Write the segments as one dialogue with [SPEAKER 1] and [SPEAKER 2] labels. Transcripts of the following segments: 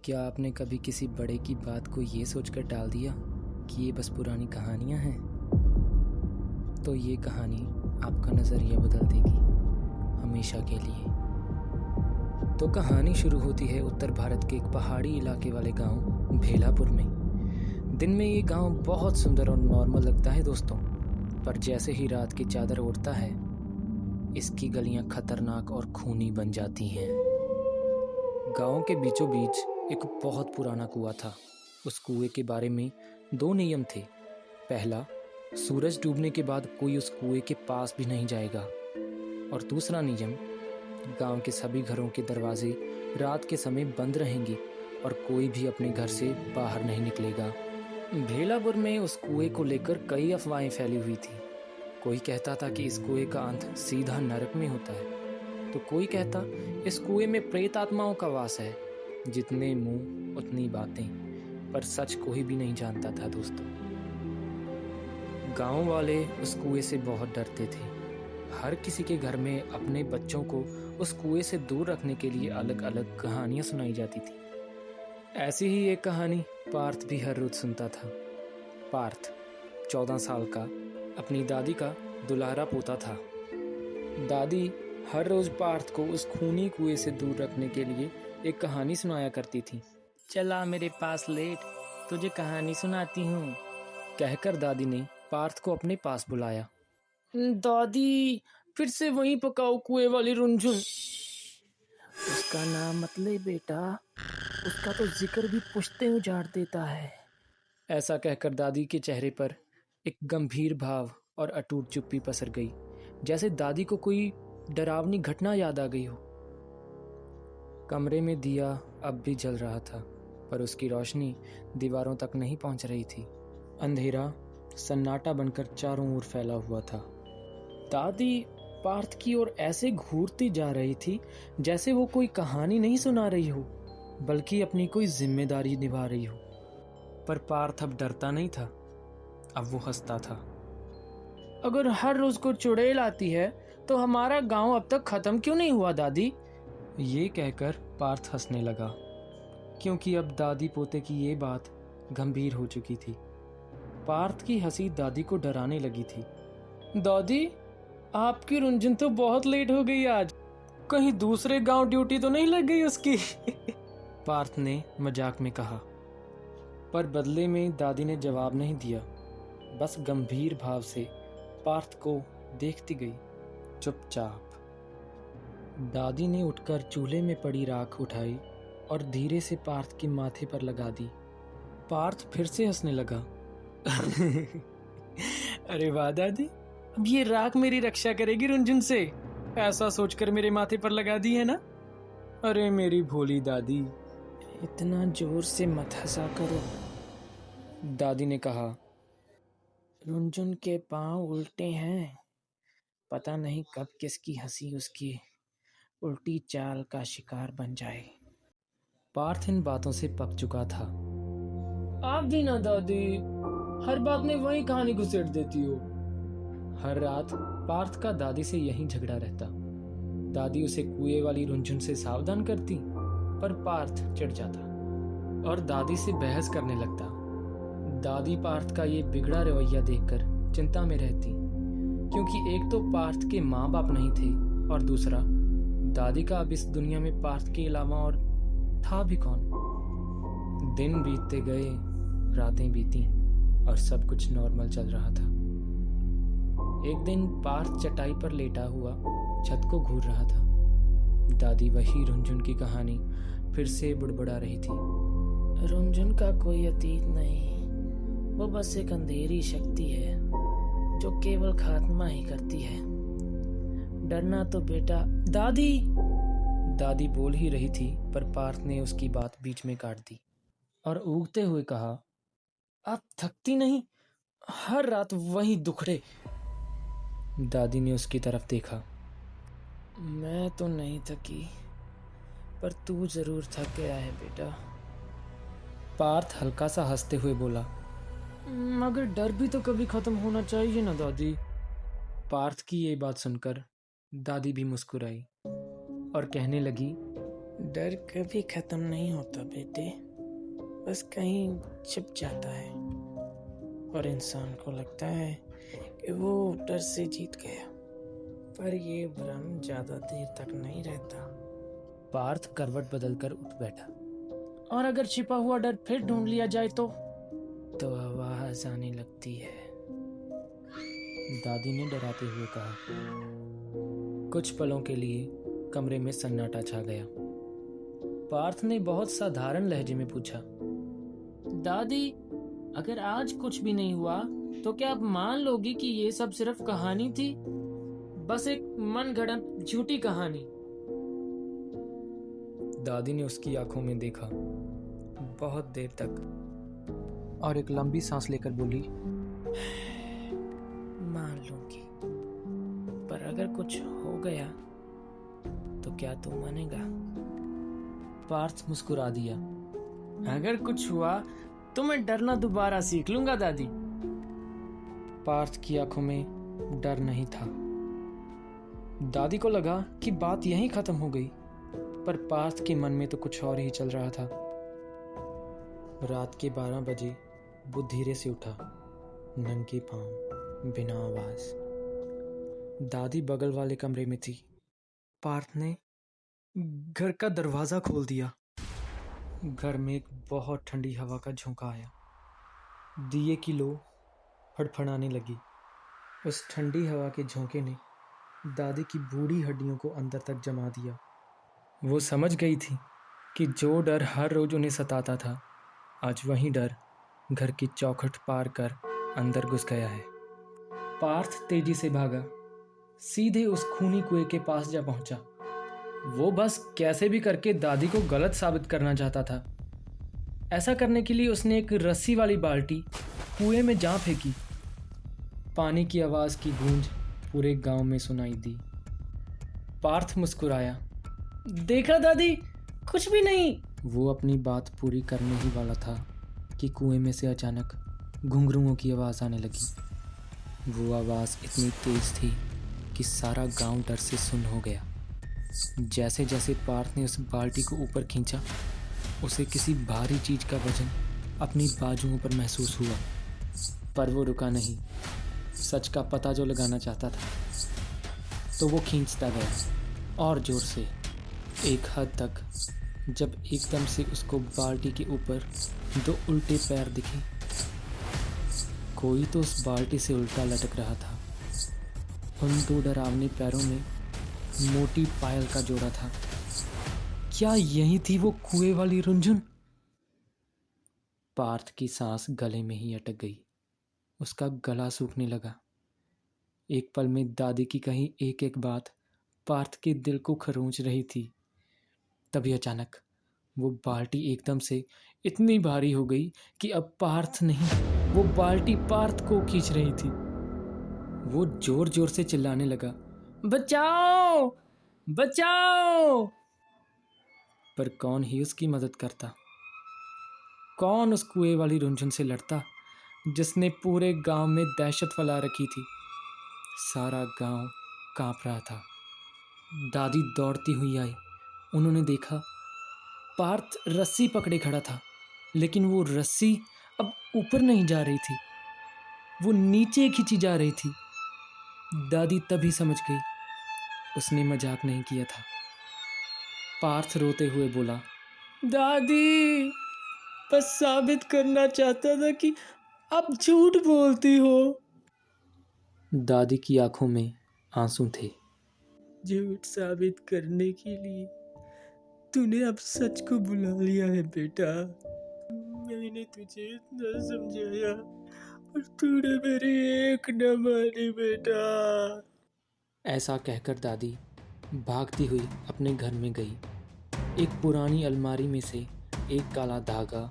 [SPEAKER 1] क्या आपने कभी किसी बड़े की बात को ये सोचकर टाल दिया कि ये बस पुरानी कहानियाँ हैं? तो ये कहानी आपका नज़रिया बदल देगी हमेशा के लिए। तो कहानी शुरू होती है उत्तर भारत के एक पहाड़ी इलाके वाले गांव भेलापुर में। दिन में ये गांव बहुत सुंदर और नॉर्मल लगता है दोस्तों, पर जैसे ही रात की चादर ओढ़ता है, इसकी गलियां खतरनाक और खूनी बन जाती हैं। गांव के बीचों बीच एक बहुत पुराना कुआं था। उस कुएं के बारे में 2 नियम थे। पहला, सूरज डूबने के बाद कोई उस कुएं के पास भी नहीं जाएगा, और दूसरा नियम, गांव के सभी घरों के दरवाजे रात के समय बंद रहेंगे और कोई भी अपने घर से बाहर नहीं निकलेगा। भेलापुर में उस कुएं को लेकर कई अफवाहें फैली हुई थी। कोई कहता था कि इस कुएं का अंत सीधा नरक में होता है, तो कोई कहता इस कुएं में प्रेत आत्माओं का वास है। जितने मुंह उतनी बातें, पर सच कोई भी नहीं जानता था दोस्तों। गांव वाले उस कुएं से बहुत डरते थे। हर किसी के घर में अपने बच्चों को उस कुएं से दूर रखने के लिए अलग अलग कहानियां सुनाई जाती थी। ऐसी ही एक कहानी पार्थ भी हर रोज सुनता था। पार्थ 14 साल का अपनी दादी का दुलारा पोता था। दादी हर रोज पार्थ को उस खूनी कुएं से दूर रखने के लिए एक कहानी सुनाया करती थी। चला मेरे पास लेट, तुझे कहानी सुनाती हूँ, कहकर दादी ने पार्थ को अपने पास बुलाया। दादी, फिर से वहीं पकाओ कुएं वाली रुंझुन। उसका नाम मत ले बेटा, उसका तो जिक्र भी पुश्ते उजाड़ देता है। ऐसा कहकर दादी के चेहरे पर एक गंभीर भाव और अटूट चुप्पी पसर गई, जैसे दादी को कोई डरावनी घटना याद आ गई हो। कमरे में दिया अब भी जल रहा था, पर उसकी रोशनी दीवारों तक नहीं पहुंच रही थी। अंधेरा सन्नाटा बनकर चारों ओर फैला हुआ था। दादी पार्थ की ओर ऐसे घूरती जा रही थी जैसे वो कोई कहानी नहीं सुना रही हो, बल्कि अपनी कोई जिम्मेदारी निभा रही हो। पर पार्थ अब डरता नहीं था, अब वो हंसता था। अगर हर रोज को चुड़ैल आती है तो हमारा गांव अब तक खत्म क्यों नहीं हुआ दादी? ये कहकर पार्थ हंसने लगा, क्योंकि अब दादी पोते की ये बात गंभीर हो चुकी थी। पार्थ की हंसी दादी को डराने लगी थी। दादी, आपकी रुंझुन तो बहुत लेट हो गई आज, कहीं दूसरे गांव ड्यूटी तो नहीं लग गई उसकी? पार्थ ने मजाक में कहा, पर बदले में दादी ने जवाब नहीं दिया, बस गंभीर भाव से पार्थ को देखती गई, चुपचाप। दादी ने उठकर चूल्हे में पड़ी राख उठाई और धीरे से पार्थ के माथे पर लगा दी। पार्थ फिर से हंसने लगा। अरे वाह दादी, अब ये राख मेरी रक्षा करेगी रुंझुन से, ऐसा सोचकर मेरे माथे पर लगा दी है ना? अरे मेरी भोली दादी, इतना जोर से मत हंसा करो, दादी ने कहा। रुंझुन के पांव उल्टे हैं, पता नहीं कब किसकी हंसी उसकी उल्टी चाल का शिकार बन जाए। पार्थ इन बातों से पक चुका था। आप भी ना दादी, हर बात में वही कहानी घुसेड़ देती हो। हर रात पार्थ का दादी से यही झगड़ा रहता। दादी उसे कुएं वाली रुंझुन से सावधान करती, पर पार्थ चिढ़ जाता और दादी से बहस करने लगता। दादी पार्थ का ये बिगड़ा रवैया देखकर चिंता में रहती, क्योंकि एक तो पार्थ के माँ बाप नहीं थे और दूसरा दादी का अब इस दुनिया में पार्थ के अलावा और था भी कौन। दिन बीतते गए, रातें बीती और सब कुछ नॉर्मल चल रहा था। एक दिन पार्थ चटाई पर लेटा हुआ छत को घूर रहा था। दादी वही रुंझुन की कहानी फिर से बुड़बुड़ा रही थी। रुंझुन का कोई अतीत नहीं, वो बस एक अंधेरी शक्ति है जो केवल खात्मा ही करती है। डरना तो बेटा। दादी बोल ही रही थी, पर पार्थ ने उसकी बात बीच में काट दी और ऊगते हुए कहा, आप थकती नहीं? हर रात वही दुखड़े। दादी ने उसकी तरफ देखा। मैं तो नहीं थकी, पर तू जरूर थक गया है बेटा। पार्थ हल्का सा हंसते हुए बोला, मगर डर भी तो कभी खत्म होना चाहिए ना दादी। पार्थ की ये बात सुनकर दादी भी मुस्कुराई और कहने लगी,
[SPEAKER 2] डर कभी खत्म नहीं होता बेटे, बस कहीं छिप जाता है और इंसान को लगता है कि वो डर से जीत गया, पर ये भ्रम ज्यादा देर तक नहीं रहता।
[SPEAKER 1] पार्थ करवट बदलकर उठ बैठा।
[SPEAKER 2] और अगर छिपा हुआ डर फिर ढूंढ लिया जाए तो
[SPEAKER 1] आवाज आने लगती है, दादी ने डराते हुए कहा। कुछ पलों के लिए कमरे में सन्नाटा छा गया। पार्थ ने बहुत साधारण लहजे में पूछा,
[SPEAKER 2] दादी, अगर आज कुछ भी नहीं हुआ तो क्या आप मान लोगी कि ये सब सिर्फ कहानी थी, बस एक मनगढ़ंत झूठी कहानी?
[SPEAKER 1] दादी ने उसकी आंखों में देखा बहुत देर तक और एक लंबी सांस लेकर बोली,
[SPEAKER 2] मान लूंगी, पर अगर कुछ हो गया तो क्या तू मानेगा?
[SPEAKER 1] पार्थ मुस्कुरा दिया।
[SPEAKER 2] अगर कुछ हुआ तो मैं डरना दोबारा सीख लूंगा दादी।
[SPEAKER 1] पार्थ की आंखों में डर नहीं था। दादी को लगा कि बात यहीं खत्म हो गई, पर पार्थ के मन में तो कुछ और ही चल रहा था। रात के 12 बजे वो धीरे से उठा, नंगे पांव, बिना आवाज। दादी बगल वाले कमरे में थी। पार्थ ने घर का दरवाजा खोल दिया। घर में एक बहुत ठंडी हवा का झोंका आया। दिए की लो फड़फड़ाने लगी। उस ठंडी हवा के झोंके ने दादी की बूढ़ी हड्डियों को अंदर तक जमा दिया। वो समझ गई थी कि जो डर हर रोज उन्हें सताता था, आज वही डर घर की चौखट पार कर अंदर घुस गया है। पार्थ तेजी से भागा, सीधे उस खूनी कुएं के पास जा पहुंचा। वो बस कैसे भी करके दादी को गलत साबित करना चाहता था। ऐसा करने के लिए उसने एक रस्सी वाली बाल्टी कुएं में जा फेंकी। पानी की आवाज की गूंज पूरे गांव में सुनाई दी। पार्थ मुस्कुराया,
[SPEAKER 2] देखा दादी, कुछ भी नहीं।
[SPEAKER 1] वो अपनी बात पूरी करने ही वाला था कि कुएं में से अचानक घुंघरुओं की आवाज आने लगी। वो आवाज इतनी तेज थी कि सारा गांव डर से सुन्न हो गया। जैसे जैसे पार्थ ने उस बाल्टी को ऊपर खींचा, उसे किसी भारी चीज का वजन अपनी बाजुओं पर महसूस हुआ, पर वो रुका नहीं। सच का पता जो लगाना चाहता था, तो वो खींचता गया और जोर से, एक हद तक जब एकदम से उसको बाल्टी के ऊपर 2 उल्टे पैर दिखे। कोई तो उस बाल्टी से उल्टा लटक रहा था। उन 2 डरावने पैरों में मोटी पायल का जोड़ा था। क्या यही थी वो कुएं वाली रुंझुन? पार्थ की सांस गले में ही अटक गई। उसका गला सूखने लगा। एक पल में दादी की कही एक एक बात पार्थ के दिल को खरोंच रही थी। तभी अचानक वो बाल्टी एकदम से इतनी भारी हो गई कि अब पार्थ नहीं, वो बाल्टी पार्थ को खींच रही थी। वो जोर जोर से चिल्लाने लगा,
[SPEAKER 2] बचाओ, बचाओ!
[SPEAKER 1] पर कौन ही उसकी मदद करता? कौन उस कुएं वाली रुंझुन से लड़ता जिसने पूरे गांव में दहशत फैला रखी थी? सारा गांव कांप रहा था। दादी दौड़ती हुई आई। उन्होंने देखा पार्थ रस्सी पकड़े खड़ा था, लेकिन वो रस्सी अब ऊपर नहीं जा रही थी, वो नीचे खींची जा रही थी। दादी तभी समझ गई, उसने मजाक नहीं किया था। पार्थ रोते हुए बोला,
[SPEAKER 2] दादी, बस साबित करना चाहता था कि आप झूठ बोलती हो।
[SPEAKER 1] दादी की आंखों में आंसू थे।
[SPEAKER 2] झूठ साबित करने के लिए तूने अब सच को बुला लिया है बेटा। मैंने तुझे इतना समझाया और तूने मेरी एक न मानी बेटा।
[SPEAKER 1] ऐसा कहकर दादी भागती हुई अपने घर में गई। एक पुरानी अलमारी में से एक काला धागा,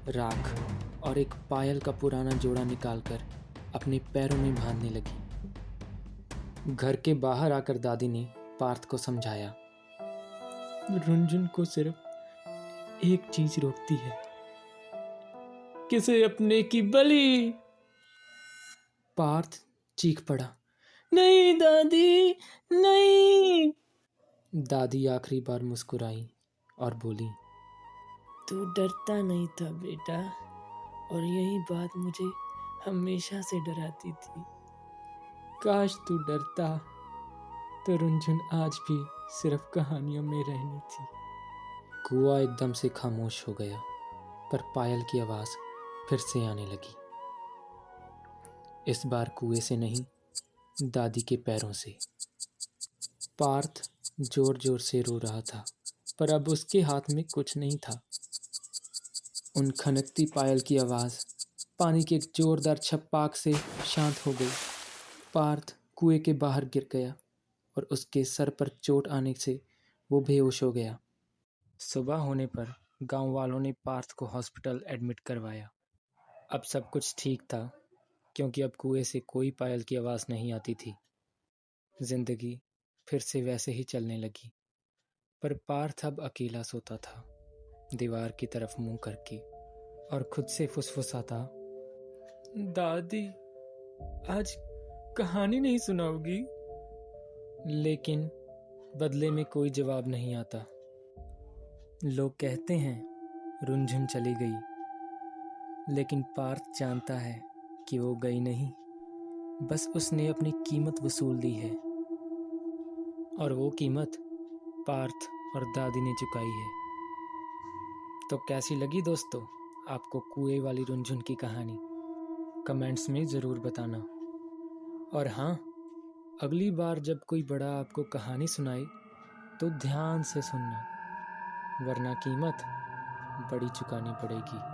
[SPEAKER 1] राख और एक पायल का पुराना जोड़ा निकालकर अपने पैरों में बांधने लगी। घर के बाहर आकर दादी ने पार्थ को समझाया,
[SPEAKER 2] रुंझुन को सिर्फ एक चीज रोकती है, किसे अपने की बलि।
[SPEAKER 1] पार्थ चीख पड़ा,
[SPEAKER 2] नहीं दादी, नहीं।
[SPEAKER 1] दादी आखिरी बार मुस्कुराई और बोली,
[SPEAKER 2] तू डरता नहीं था बेटा, और यही बात मुझे हमेशा से डराती थी।
[SPEAKER 1] काश तू डरता तो रुनझुन आज भी सिर्फ कहानियों में रहनी थी। कुआं एकदम से खामोश हो गया, पर पायल की आवाज़ फिर से आने लगी। इस बार कुएं से नहीं, दादी के पैरों से। पार्थ जोर जोर से रो रहा था, पर अब उसके हाथ में कुछ नहीं था। उन खनकती पायल की आवाज़ पानी के एक जोरदार छप्पाक से शांत हो गई। पार्थ कुएं के बाहर गिर गया और उसके सर पर चोट आने से वो बेहोश हो गया। सुबह होने पर गांव वालों ने पार्थ को हॉस्पिटल एडमिट करवाया। अब सब कुछ ठीक था, क्योंकि अब कुएं से कोई पायल की आवाज़ नहीं आती थी। जिंदगी फिर से वैसे ही चलने लगी, पर पार्थ अब अकेला सोता था, दीवार की तरफ मुंह करके, और खुद से फुसफुसाता, दादी आज कहानी नहीं सुनाओगी? लेकिन बदले में कोई जवाब नहीं आता। लोग कहते हैं रुनझुन चली गई, लेकिन पार्थ जानता है कि वो गई नहीं, बस उसने अपनी कीमत वसूल दी है, और वो कीमत पार्थ और दादी ने चुकाई है। तो कैसी लगी दोस्तों आपको कुएं वाली रुनझुन की कहानी? कमेंट्स में ज़रूर बताना। और हाँ, अगली बार जब कोई बड़ा आपको कहानी सुनाए तो ध्यान से सुनना, वरना कीमत बड़ी चुकानी पड़ेगी।